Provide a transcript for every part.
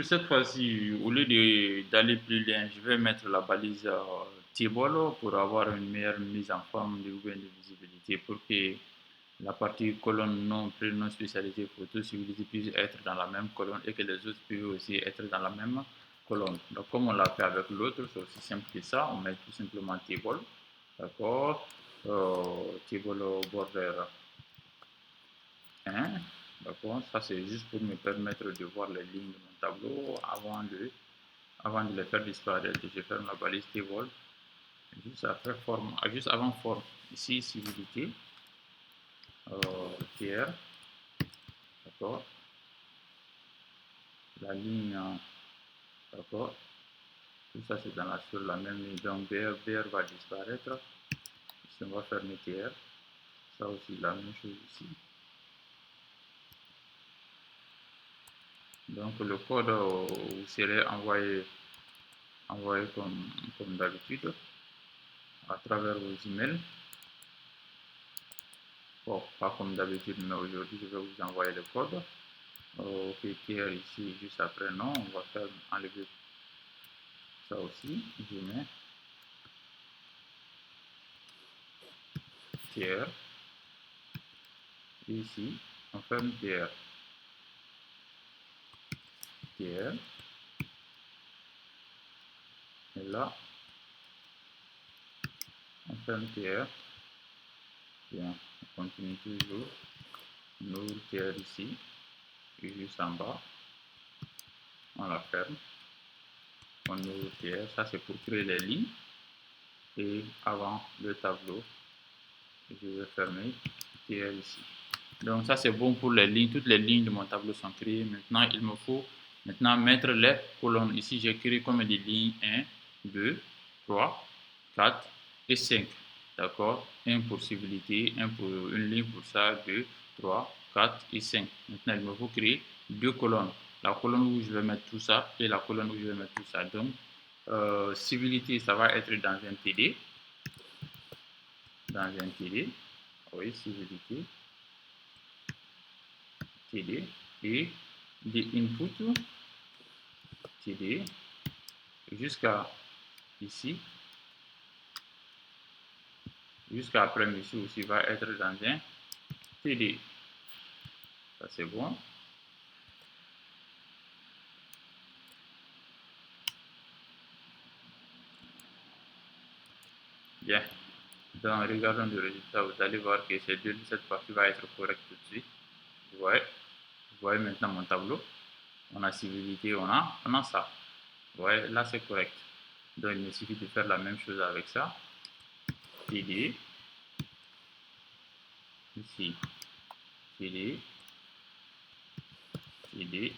Cette fois-ci, au lieu d'aller plus loin, je vais mettre la balise Tibolo pour avoir une meilleure mise en forme ou bien de visibilité pour que la partie colonne non prénom spécialité photo civilisée puisse être dans la même colonne et que les autres puissent aussi être dans la même colonne. Donc, comme on l'a fait avec l'autre, c'est aussi simple que ça. On met tout simplement Tibolo, d'accord, Tibolo border 1. D'accord, ça c'est juste pour me permettre de voir les lignes de mon tableau avant de les faire disparaître. Je ferme la balise Table juste après forme, juste avant forme. Ici, civilité, tiers, d'accord, la ligne, d'accord, tout ça c'est sur la même ligne. Donc BR va disparaître. Ici, on va fermer tiers. Ça aussi, la même chose ici. Donc le code vous serez envoyé comme d'habitude à travers vos emails. Bon, pas comme d'habitude, mais aujourd'hui je vais vous envoyer le code. Ok, tiers ici, juste après, non, on va faire enlever ça aussi. Je mets tiers. Ici, on ferme tiers. Tiers. Et là, on ferme tiers. Bien, on continue toujours. On ouvre tiers ici. Et juste en bas, on la ferme. On ouvre tiers. Ça, c'est pour créer les lignes. Et avant le tableau, je vais fermer tiers ici. Donc ça c'est bon pour les lignes, toutes les lignes de mon tableau sont créées. Maintenant il me faut mettre les colonnes. Ici j'ai créé comme des lignes 1, 2, 3, 4 et 5. D'accord, un pour civilité, une ligne pour ça, 2, 3, 4 et 5. Maintenant il me faut créer deux colonnes. La colonne où je vais mettre tout ça et la colonne où je vais mettre tout ça. Donc civilité ça va être dans un TD. Dans un TD. Oui, civilité. TD et des inputs TD jusqu'à ici, jusqu'à après ici aussi va être dans un TD. Ça c'est bon. Bien. Donc regardons le résultat, vous allez voir que cette partie va être correcte tout de suite. Vous voyez maintenant mon tableau. On a civilité, on a ça. Vous voyez, là c'est correct. Donc il me suffit de faire la même chose avec ça. TD, ici, TD, TD,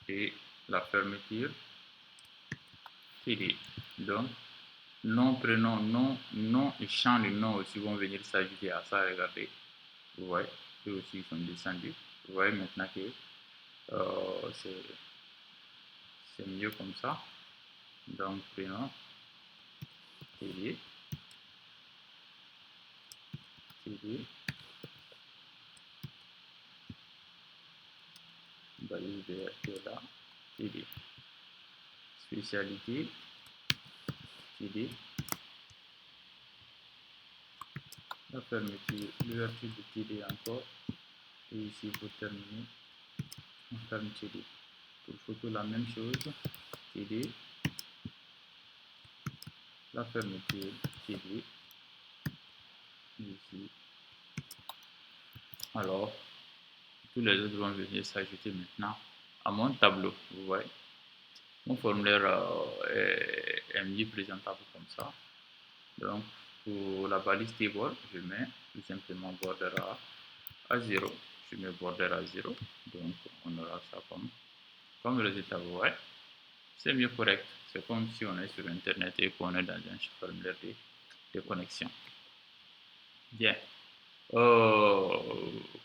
et la fermeture TD. Donc, nom, prénom, nom et champ de nom aussi vont venir s'ajouter à ça. Regardez, vous voyez, eux aussi ils sont descendus. Vous voyez maintenant que c'est mieux comme ça. Donc, prénom, TD, TD, balise qui est là, TD, spécialité, TD, la fermeture, l'ouverture de TD encore, et ici pour terminer, on ferme TD. Pour photo, la même chose, TD, la fermeture, TD, ici. Alors, tous les autres vont venir s'ajouter maintenant à mon tableau. Vous voyez, mon formulaire est mieux présentable comme ça. Donc, pour la balise table, je mets tout simplement border à 0. Je mets border à 0. Donc, on aura ça comme résultat. Vous voyez, c'est mieux correct. C'est comme si on est sur Internet et qu'on est dans un formulaire de connexion. Bien. Euh,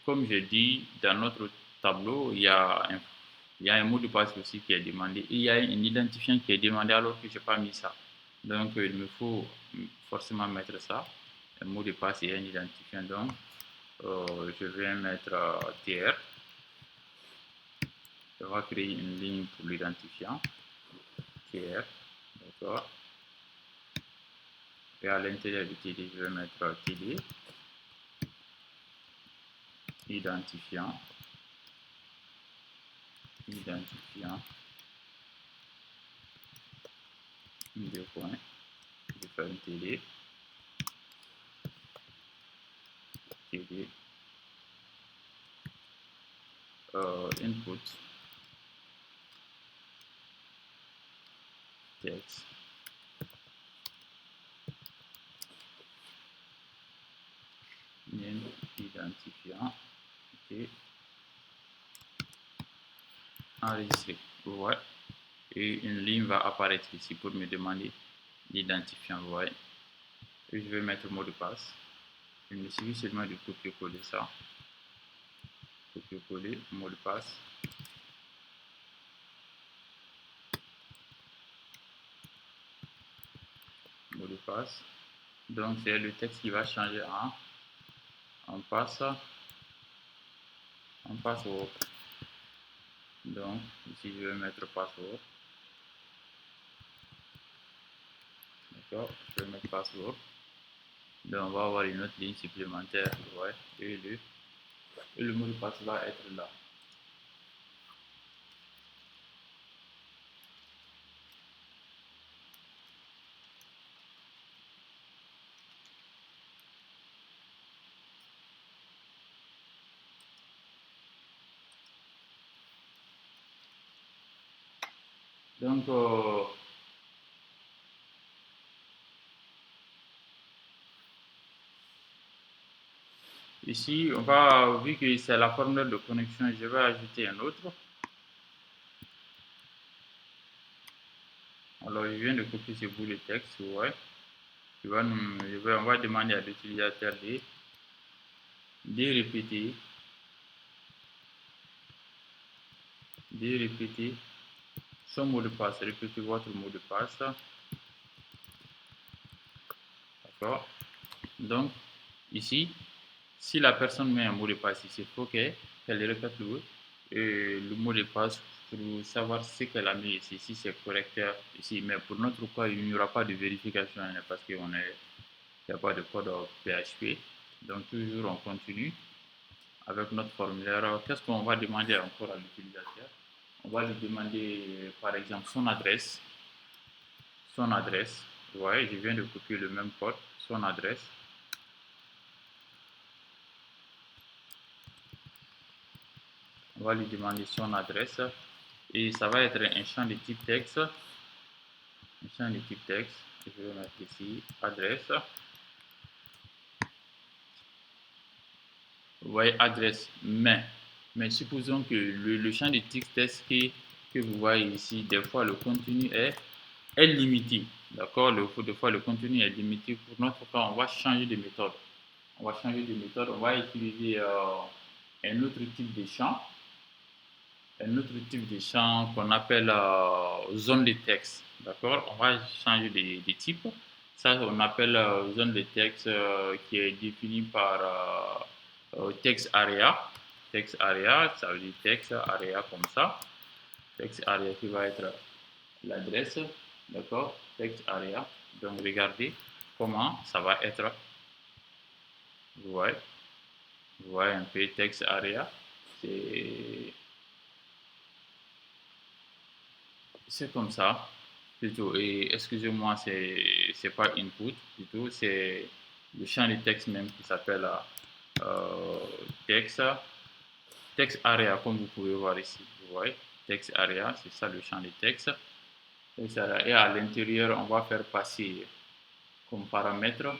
Comme je dis, dans notre tableau, il y a un mot de passe aussi qui est demandé. Il y a un identifiant qui est demandé alors que je n'ai pas mis ça. Donc, il me faut forcément mettre ça. Un mot de passe et un identifiant. Donc, je vais mettre TR. On va créer une ligne pour l'identifiant, TR, d'accord. Et à l'intérieur du TD, je vais mettre TD, identifiant, deux points, je vais faire un TD, input, text, name, identifiant, ok, enregistré, vous voyez, et une ligne va apparaître ici pour me demander l'identifiant, vous voyez, et je vais mettre mot de passe, il me suffit seulement de copier-coller ça, copier-coller, mot de passe, donc c'est le texte qui va changer en password. Donc ici je vais mettre password, d'accord, je vais mettre password, donc on va avoir une autre ligne supplémentaire, ouais, et le mot de passe va être là. Donc ici on va, vu que c'est la formule de connexion, je vais ajouter un autre. Alors je viens de copier ce bout de texte, ouais. On va demander à l'utilisateur de répéter son mot de passe, répétez votre mot de passe, d'accord. Donc ici, si la personne met un mot de passe ici, il faut qu'elle répète le mot de passe pour savoir ce qu'elle a mis ici, si c'est correct ici. Mais pour notre cas, il n'y aura pas de vérification parce qu'il n'y a pas de code PHP. Donc toujours on continue avec notre formulaire. Qu'est-ce qu'on va demander encore à l'utilisateur? On va lui demander par exemple son adresse. Vous voyez, je viens de copier le même code, son adresse. On va lui demander son adresse et ça va être un champ de type texte. Je vais mettre ici adresse. Vous voyez adresse, mais supposons que le champ de type texte que vous voyez ici, des fois le contenu est limité. D'accord, des fois le contenu est limité. Pour notre cas, on va changer de méthode. On va utiliser un autre type de champ. Qu'on appelle zone de texte. D'accord, on va changer de type. Ça, on appelle zone de texte qui est définie par text area. Text area, ça veut dire text area comme ça. Text area qui va être l'adresse. D'accord, text area. Donc, regardez comment ça va être. Vous voyez un peu text area. C'est comme ça, plutôt. Et excusez-moi, c'est pas input, plutôt, c'est le champ de texte même qui s'appelle text, text area, comme vous pouvez voir ici. Vous voyez, text area, c'est ça le champ de texte. Et à l'intérieur, on va faire passer comme paramètre,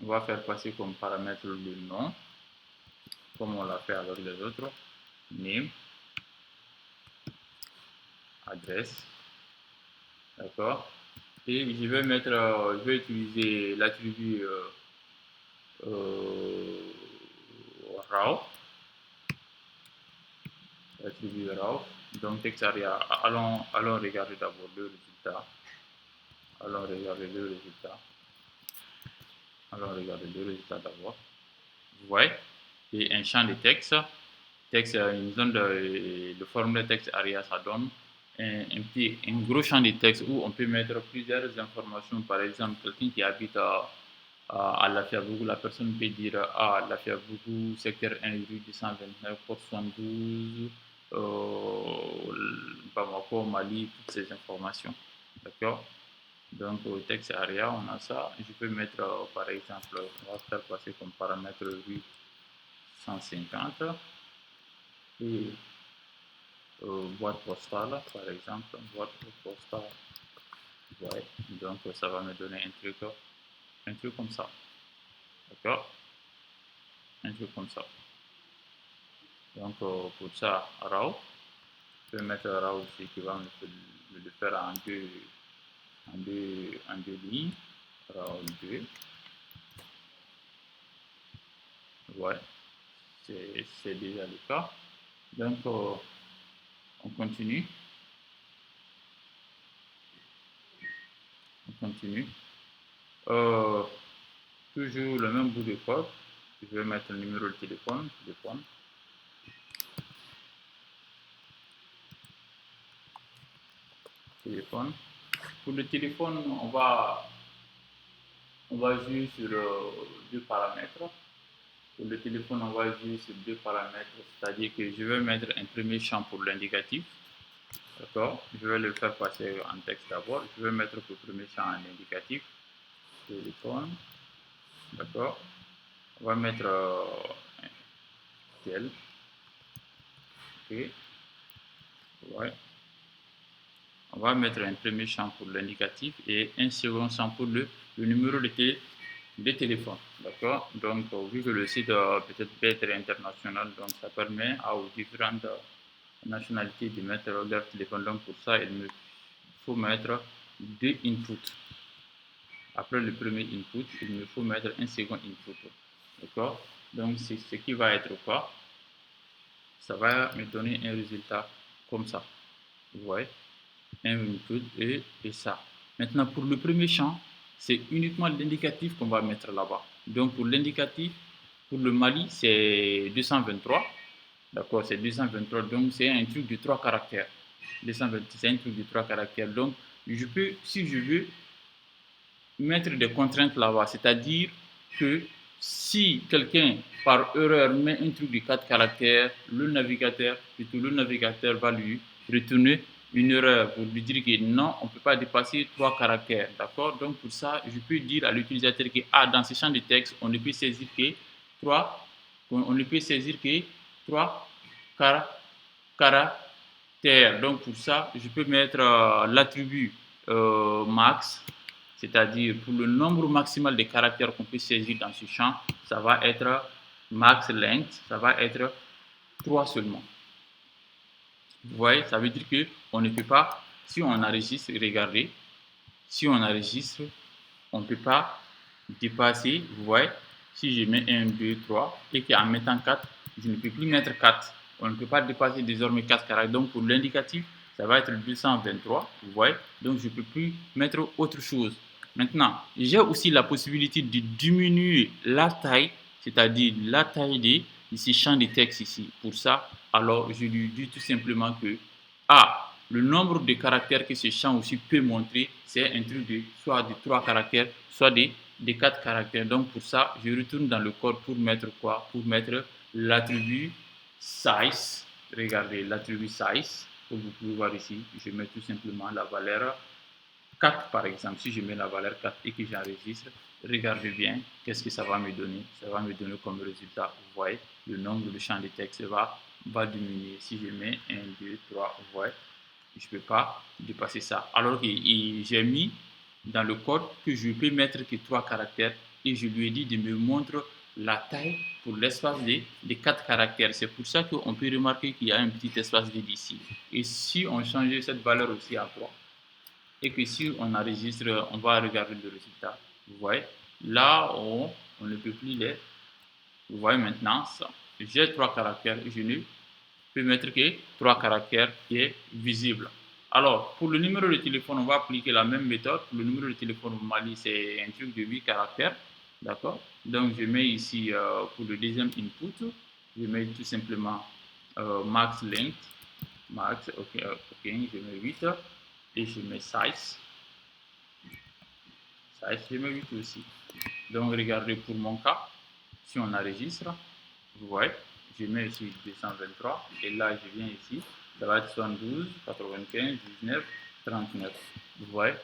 le nom, comme on l'a fait avec les autres, name, adresse, d'accord. Et je vais utiliser l'attribut raw, donc text area. Allons regarder d'abord le résultat. Allons regarder le résultat d'abord. Vous voyez, et un champ de texte texte, une zone de forme de texte ARIA, ça donne un gros champ de texte où on peut mettre plusieurs informations. Par exemple, quelqu'un qui habite à Lafiabougou, la personne peut dire à Lafiabougou, secteur 1, rue 229, porte 72, Bamako, Mali, toutes ces informations. D'accord? Donc, au texte ARIA, on a ça. Je peux mettre, par exemple, on va faire passer comme paramètre rue 150 et boîte postale, par exemple, boîte postale. Ouais, donc ça va me donner un truc comme ça. D'accord? Un truc comme ça. Donc pour ça, RAW, je vais mettre RAW ici qui va me le faire en deux lignes. RAW 2. Ouais, c'est déjà le cas. Donc on continue. On continue. Toujours le même bout de code. Je vais mettre le numéro de téléphone. Téléphone. Pour le téléphone, on va jouer sur deux paramètres. Pour le téléphone, on va jouer sur deux paramètres, c'est-à-dire que je vais mettre un premier champ pour l'indicatif. D'accord? Je vais le faire passer en texte d'abord. Je vais mettre le premier champ en indicatif. Téléphone. D'accord? On va mettre tel. Ok. Ouais. On va mettre un premier champ pour l'indicatif et un second champ pour le numéro de téléphone. D'accord? Donc, vu que le site peut-être peut être international, donc ça permet aux différentes nationalités de mettre leur téléphone. Donc, pour ça, il me faut mettre deux inputs. Après le premier input, il me faut mettre un second input. D'accord? Donc, c'est ce qui va être quoi? Ça va me donner un résultat comme ça. Vous voyez? Un input et ça. Maintenant, pour le premier champ, c'est uniquement l'indicatif qu'on va mettre là-bas. Donc, pour l'indicatif, pour le Mali, c'est 223. D'accord, c'est 223. Donc, c'est un truc de 3 caractères. 220, c'est un truc de 3 caractères. Donc, je peux, si je veux, mettre des contraintes là-bas. C'est-à-dire que si quelqu'un, par erreur, met un truc de 4 caractères, le navigateur va lui retourner une erreur pour lui dire que non, on ne peut pas dépasser 3 caractères. D'accord? Donc, pour ça, je peux dire à l'utilisateur que dans ce champ de texte, on ne peut saisir que 3, caractères. Donc, pour ça, je peux mettre l'attribut max, c'est-à-dire pour le nombre maximal de caractères qu'on peut saisir dans ce champ, ça va être max length, ça va être 3 seulement. Vous voyez, ça veut dire qu'on ne peut pas, si on enregistre, regardez, si on enregistre, on ne peut pas dépasser, vous voyez, si je mets 1, 2, 3, et qu'en mettant 4, je ne peux plus mettre 4. On ne peut pas dépasser désormais 4 caractères. Donc pour l'indicatif, ça va être 223, vous voyez. Donc je ne peux plus mettre autre chose. Maintenant, j'ai aussi la possibilité de diminuer la taille, c'est-à-dire la taille de ces champs de texte ici. Pour ça, alors je lui dis tout simplement que le nombre de caractères que ce champ aussi peut montrer, c'est un truc de soit de 3 caractères, soit de 4 caractères. Donc pour ça, je retourne dans le code pour mettre quoi? Pour mettre l'attribut size. Regardez l'attribut size, comme vous pouvez voir ici. Je mets tout simplement la valeur 4 par exemple. Si je mets la valeur 4 et que j'enregistre, regardez bien qu'est-ce que ça va me donner. Ça va me donner comme résultat, vous voyez, le nombre de champs de texte va diminuer. Si je mets 1, 2, 3, vous voyez, je ne peux pas dépasser ça. Alors que j'ai mis dans le code que je peux mettre que 3 caractères et je lui ai dit de me montrer la taille pour l'espace de 4 caractères. C'est pour ça qu'on peut remarquer qu'il y a un petit espace vide ici. Et si on changeait cette valeur aussi à 3, et que si on enregistre, on va regarder le résultat. Vous voyez, là, on ne peut plus les. Vous voyez maintenant ça. J'ai 3 caractères, je ne peux mettre que 3 caractères qui est visible. Alors, pour le numéro de téléphone, on va appliquer la même méthode. Pour le numéro de téléphone au Mali, c'est un truc de 8 caractères. D'accord? Donc, je mets ici pour le deuxième input, je mets tout simplement max length, max, ok, je mets 8 et je mets size, je mets 8 aussi. Donc regardez pour mon cas, si on enregistre, vous voyez, je mets ici 223 et là je viens ici, ça va être 72, 95, 19, 39. Vous voyez,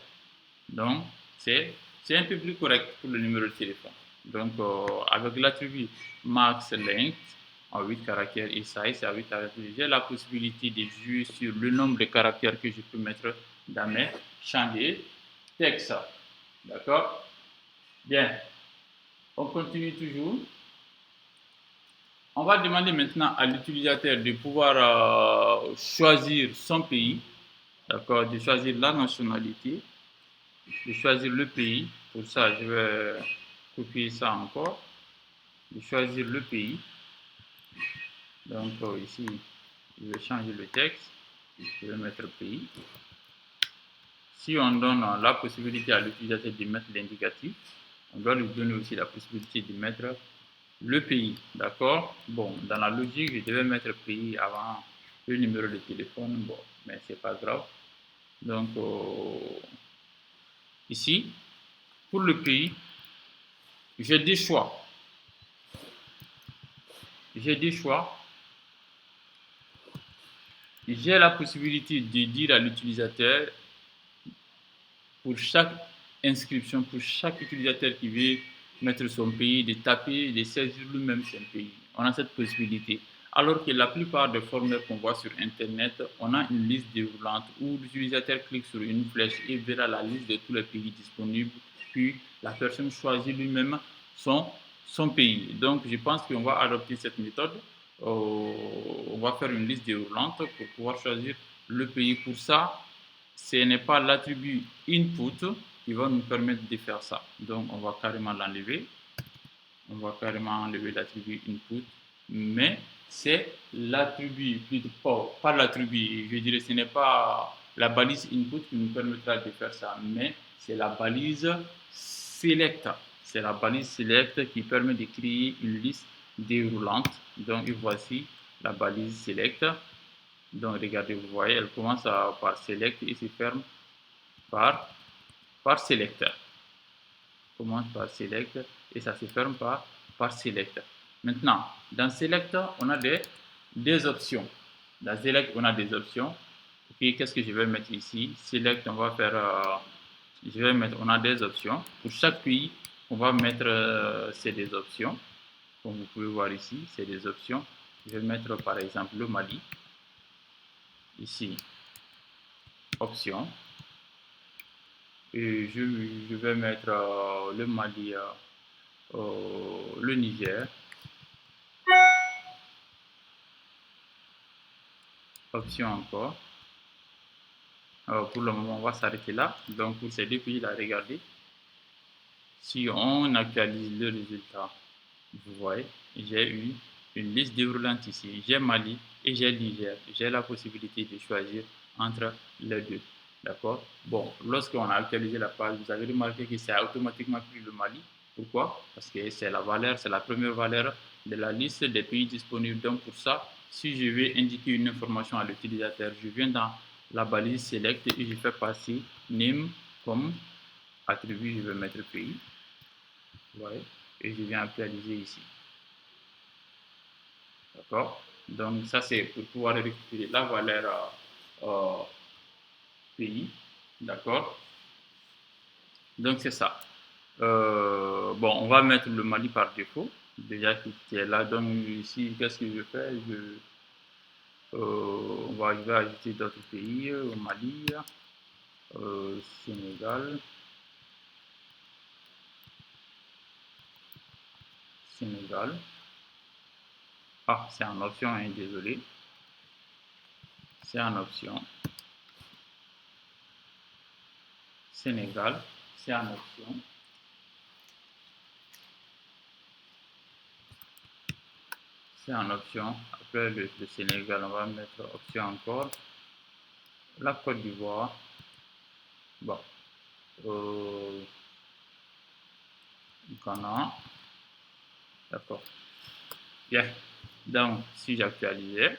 donc c'est un peu plus correct pour le numéro de téléphone. Donc avec l'attribut max length en 8 caractères et size à 8 caractères, j'ai la possibilité de jouer sur le nombre de caractères que je peux mettre dans mes champs de texte. D'accord? Bien. On continue toujours. On va demander maintenant à l'utilisateur de pouvoir choisir son pays, d'accord, de choisir la nationalité, de choisir le pays. Pour ça, je vais copier ça encore, de choisir le pays. Donc ici, je vais changer le texte, je vais mettre pays. Si on donne la possibilité à l'utilisateur de mettre l'indicatif, on doit lui donner aussi la possibilité de mettre le pays, d'accord? Bon, dans la logique, je devais mettre pays avant le numéro de téléphone, bon, mais c'est pas grave. Donc, ici, pour le pays, j'ai des choix. J'ai des choix. J'ai la possibilité de dire à l'utilisateur, pour chaque inscription, pour chaque utilisateur qui veut mettre son pays, de taper, de saisir lui-même son pays. On a cette possibilité. Alors que la plupart des formulaires qu'on voit sur Internet, on a une liste déroulante où l'utilisateur clique sur une flèche et verra la liste de tous les pays disponibles, puis la personne choisit lui-même son pays. Donc, je pense qu'on va adopter cette méthode. On va faire une liste déroulante pour pouvoir choisir le pays. Pour ça, ce n'est pas l'attribut input qui va nous permettre de faire ça. Donc, on va carrément l'enlever. On va carrément enlever l'attribut input, mais c'est l'attribut, pas l'attribut, je dirais, ce n'est pas la balise input qui nous permettra de faire ça, mais c'est la balise select. C'est la balise select qui permet de créer une liste déroulante. Donc, voici la balise select. Donc, regardez, vous voyez, elle commence par select et se ferme par select. Commence par select et ça se ferme par select. Maintenant, dans select, on a des options. Dans select, on a des options. Et qu'est-ce que je vais mettre ici? Select, on va faire, je vais mettre, on a des options. Pour chaque pays, on va mettre, c'est des options. Comme vous pouvez voir ici, c'est des options. Je vais mettre par exemple le Mali. Ici, option. Et je vais mettre le Mali, le Niger. Option encore. Pour le moment, on va s'arrêter là. Donc, pour ces deux pays-là, regardez. Si on actualise le résultat, vous voyez, j'ai eu une liste déroulante ici. J'ai Mali et j'ai Niger. J'ai la possibilité de choisir entre les deux. D'accord? Bon, lorsqu'on a actualisé la page, vous avez remarqué que c'est automatiquement pris le Mali. Pourquoi? Parce que c'est la valeur, c'est la première valeur de la liste des pays disponibles. Donc, pour ça, si je veux indiquer une information à l'utilisateur, je viens dans la balise select et je fais passer name comme attribut, je vais mettre pays. Vous voyez? Et je viens actualiser ici. D'accord? Donc, ça, c'est pour pouvoir récupérer la valeur pays. D'accord? Donc, c'est ça. Bon, on va mettre le Mali par défaut. Déjà qui est là. Donc, ici, qu'est-ce que je fais? Je vais ajouter d'autres pays. Mali, Sénégal. Sénégal. Ah, c'est en option, hein, désolé. C'est en option. Sénégal, c'est en option. C'est en option. Après le Sénégal, on va mettre option encore. La Côte d'Ivoire. Bon. Ghana. D'accord. Bien. Donc, si j'actualisais,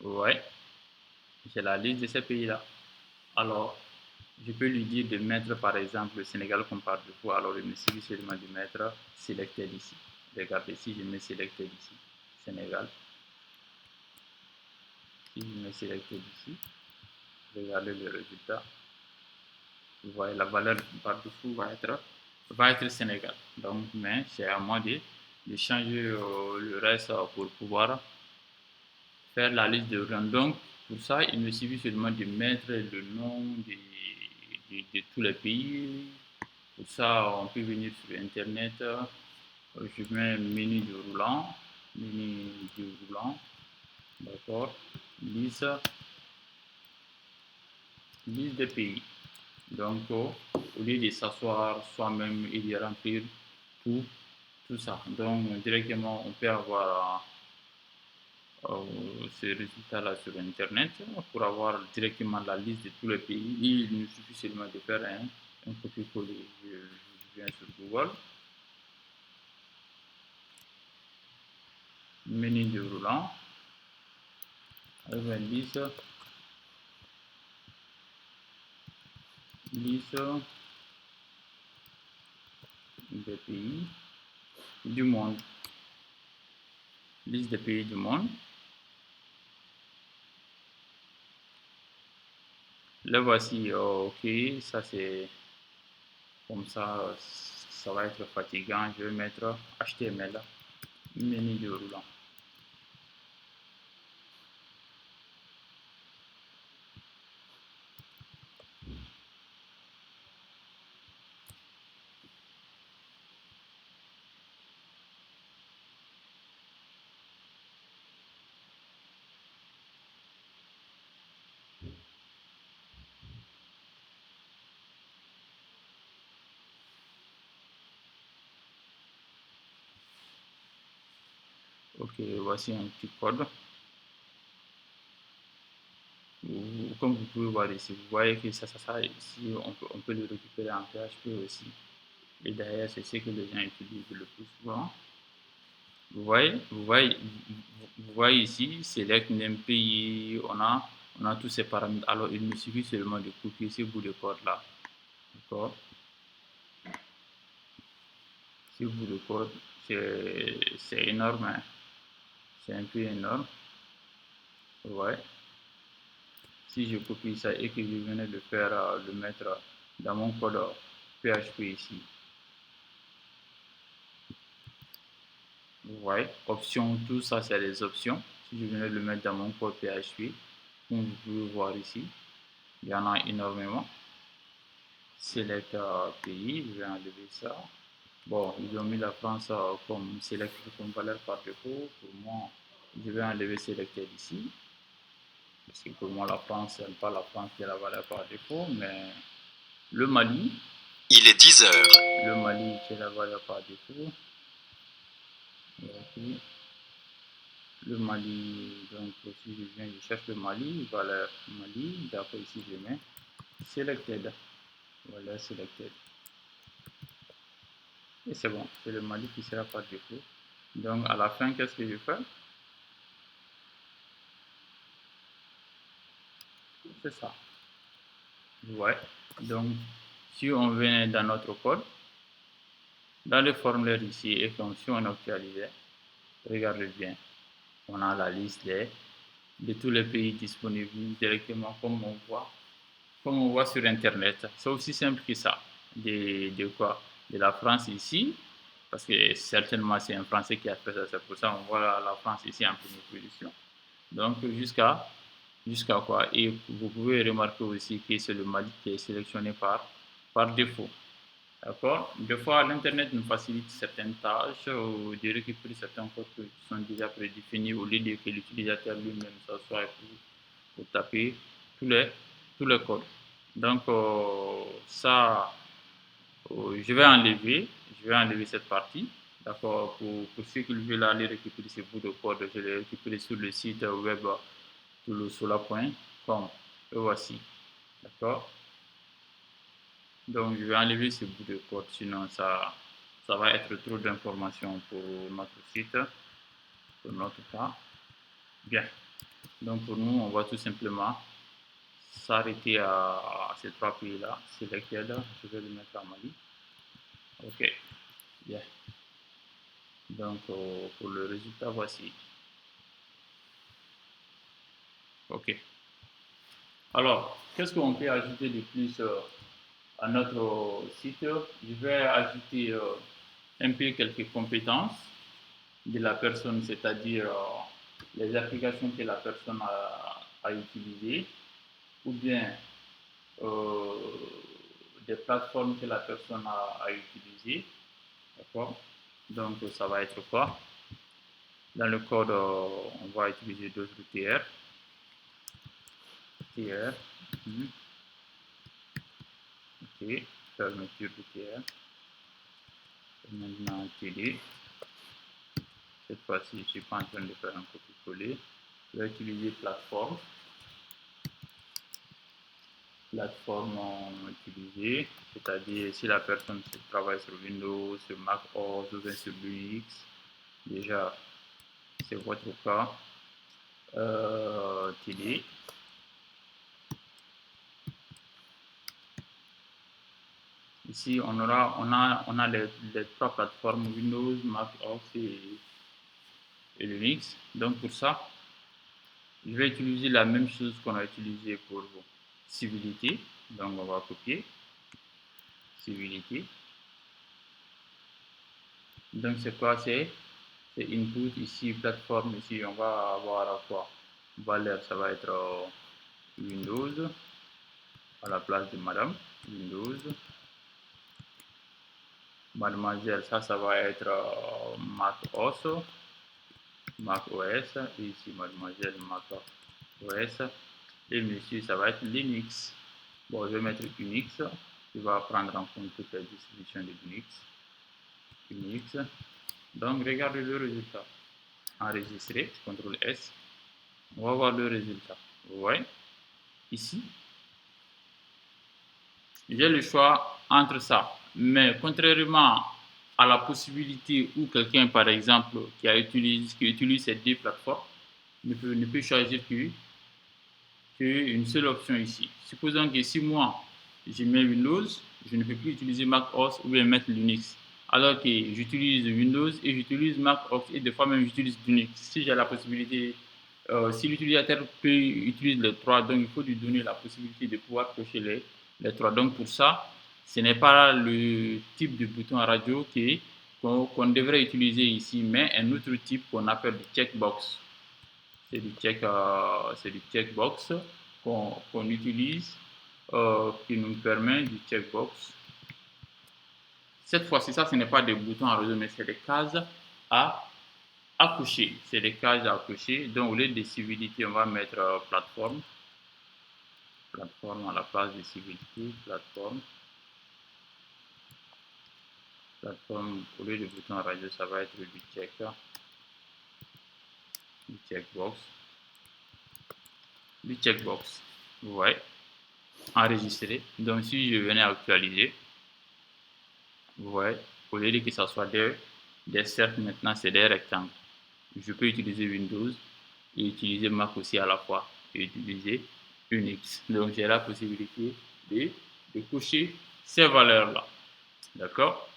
Ouais, j'ai la liste de ces pays-là. Alors, je peux lui dire de mettre par exemple le Sénégal comme par défaut. Alors, il me suffit seulement de mettre Selected ici. Regardez, si je mets Selected ici, Sénégal. Si je mets Selected ici, regardez le résultat. Vous voyez, la valeur par défaut va être Sénégal. Donc, mais c'est à moi de changer le reste pour pouvoir faire la liste de rang. Donc, pour ça, il me suffit seulement de mettre le nom de tous les pays. Pour ça, on peut venir sur Internet. Je mets menu de roulant. Menu de roulant. D'accord. Liste, liste des pays. Donc, au lieu de s'asseoir soi-même et de remplir tout, tout ça. Donc, directement, on peut avoir ces résultats-là sur Internet pour avoir directement la liste de tous les pays. Il nous suffit seulement de faire un copier-coller. Je viens sur Google, menu déroulant, avec liste des pays du monde. Liste des pays du monde. Là voici, ok, ça c'est comme ça, ça va être fatigant. Je vais mettre HTML, menu déroulant. Ok, voici un petit code. Comme vous pouvez voir ici, vous voyez que ça ici, on peut le récupérer en PHP aussi. Et derrière, c'est ce que les gens utilisent le plus souvent. Vous voyez ici, select name pays, on a tous ces paramètres. Alors, il me suffit seulement de copier ce bout de code là. D'accord? Ce bout de code, c'est énorme, hein? C'est un peu énorme. Ouais. Si je copie ça et que je venais de faire, le mettre dans mon code PHP ici. Vous voyez, option, tout ça c'est les options. Si je venais de le mettre dans mon code PHP, comme vous pouvez voir ici, il y en a énormément. Select pays, je vais enlever ça. Bon, ils ont mis la France comme select comme valeur par défaut. Pour moi, je vais enlever selected ici. Parce que pour moi, la France, ce n'est pas la France qui est la valeur par défaut, mais le Mali. Il est 10 heures. Le Mali qui est la valeur par défaut. Okay. Le Mali, donc si je viens, je cherche le Mali, valeur Mali, d'accord, ici je mets selected, voilà, selected, et c'est bon, c'est le Mali qui sera par défaut. Donc à la fin, qu'est-ce que je fais? C'est ça, ouais. Donc si on venait dans notre code, dans le formulaire ici, et comme si on actualisait, regardez bien, on a la liste de tous les pays disponibles directement comme on voit sur Internet. C'est aussi simple que ça. De quoi? De la France ici, parce que certainement c'est un Français qui a fait ça, c'est pour ça qu'on voit la France ici en première position. Donc jusqu'à quoi? Et vous pouvez remarquer aussi que c'est le Mali qui est sélectionné par défaut. D'accord? Des fois, l'Internet nous facilite certaines tâches ou de récupérer certains codes qui sont déjà prédéfinis au lieu de que l'utilisateur lui-même s'assoie pour taper tous les, tous les codes. Donc, ça, je vais enlever cette partie. D'accord? Pour ceux qui veulent aller récupérer ces bouts de code, je les récupérer sur le site web toulosola.com. Et voici. D'accord? Donc, je vais enlever ce bout de code, sinon ça va être trop d'informations pour notre site, pour notre cas. Bien. Donc pour nous, on va tout simplement s'arrêter à ces 3 pays-là. Selected, je vais le mettre en Mali. OK. Bien. Donc pour le résultat, voici. OK. Alors, qu'est-ce qu'on peut ajouter de plus à notre site? Je vais ajouter un peu quelques compétences de la personne, c'est-à-dire les applications que la personne a utilisées, ou bien euh, des plateformes que la personne a utilisées. D'accord? Donc, ça va être quoi? Dans le code, on va utiliser d'autres TR. TR. OK. Fermeture de TR. Et maintenant, TD. Cette fois-ci, je ne suis pas en train de faire un copier-coller. Je vais utiliser plateforme. Plateforme utilisée, c'est-à-dire si la personne travaille sur Windows, sur Mac OS ou sur Linux, déjà c'est votre cas. TD. Ici on a les 3 plateformes Windows, Mac OS et Linux. Donc pour ça, je vais utiliser la même chose qu'on a utilisé pour Civility. Donc on va copier Civility. Donc c'est quoi? C'est input ici, plateforme ici, on va avoir quoi? Valeur, ça va être Windows à la place de madame. Windows. Mademoiselle, ça va être Mac OS. Mac OS. Et ici, mademoiselle, Mac OS. Et monsieur, ça va être Linux. Bon, je vais mettre Unix. Il va prendre en compte toutes les distributions de Unix. Unix. Donc, regardez le résultat. Enregistrer, CTRL S. On va voir le résultat. Vous voyez, ici, j'ai le choix entre ça. Mais contrairement à la possibilité où quelqu'un, par exemple, qui utilise ces 2 plateformes, ne peut choisir qu'une seule option ici. Supposons que si moi, je mets Windows, je ne peux plus utiliser Mac OS ou bien mettre Linux. Alors que j'utilise Windows et j'utilise Mac OS et des fois même j'utilise Linux. Si j'ai la possibilité, si l'utilisateur peut utiliser les 3, donc il faut lui donner la possibilité de pouvoir cocher les 3. Donc pour ça, ce n'est pas le type de bouton à radio qu'on devrait utiliser ici, mais un autre type qu'on appelle le checkbox. C'est du checkbox qu'on utilise, qui nous permet du checkbox. Cette fois-ci, ça, ce n'est pas des boutons à réseau, mais c'est des cases à cocher. C'est des cases à cocher. Donc, au lieu de civilité, on va mettre plateforme. Plateforme à la place de civilité. Plateforme. Plateforme, au lieu de bouton à radio, ça va être du checkbox. Du checkbox. Vous voyez? Enregistrer. Donc, si je venais actualiser, vous voyez, au lieu de que ça soit des cercles, maintenant c'est des rectangles. Je peux utiliser Windows et utiliser Mac aussi à la fois et utiliser Unix. Donc j'ai la possibilité de cocher ces valeurs-là. D'accord?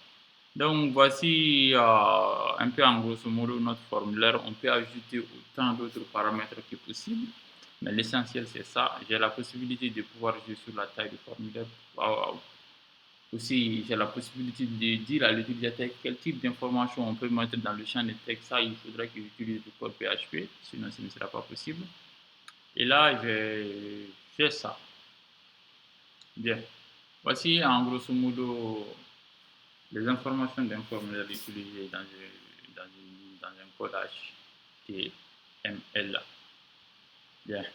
Donc voici un peu en grosso modo notre formulaire. On peut ajouter autant d'autres paramètres que possible. Mais l'essentiel c'est ça. J'ai la possibilité de pouvoir jouer sur la taille du formulaire. Aussi, j'ai la possibilité de dire à l'utilisateur quel type d'information on peut mettre dans le champ de texte. Ça, il faudra que j'utilise le code PHP, sinon ce ne sera pas possible. Et là, j'ai ça. Bien. Voici en grosso modo les informations d'un formulaire utilisé dans un code HTML. Bien.